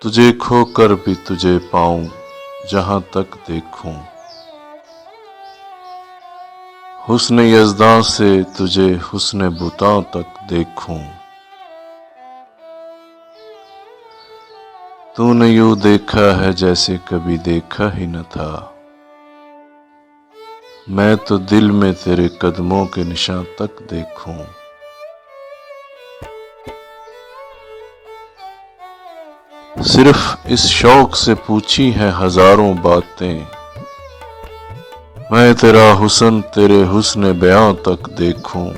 تجھے کھو کر بھی تجھے پاؤں جہاں تک دیکھوں، حسن یزداں سے تجھے حسن بتاں تک دیکھوں۔ تو نے یوں دیکھا ہے جیسے کبھی دیکھا ہی نہ تھا، میں تو دل میں تیرے قدموں کے نشاں تک دیکھوں۔ صرف اس شوق سے پوچھی ہیں ہزاروں باتیں، میں تیرا حسن تیرے حسن بیاں تک دیکھوں۔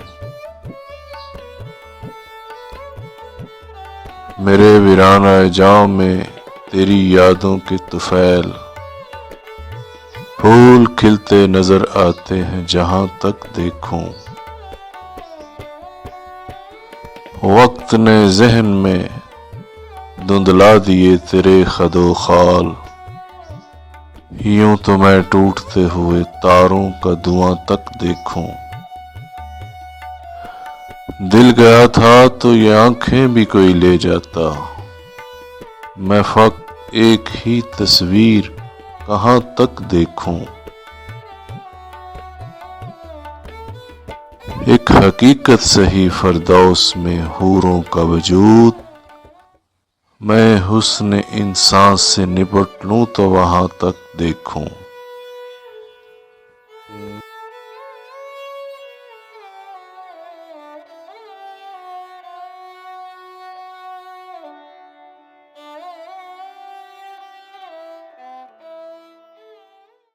میرے ویرانہ جاں میں تیری یادوں کے طفیل، پھول کھلتے نظر آتے ہیں جہاں تک دیکھوں۔ وقت نے ذہن میں دھندلا دیے تیرے خد و خال، یوں تو میں ٹوٹتے ہوئے تاروں کا دھواں تک دیکھوں۔ دل گیا تھا تو یہ آنکھیں بھی کوئی لے جاتا، میں فقط ایک ہی تصویر کہاں تک دیکھوں۔ ایک حقیقت سہی فردوس میں حوروں کا وجود، میں حسن انسان سے نپٹ لوں تو وہاں تک دیکھوں۔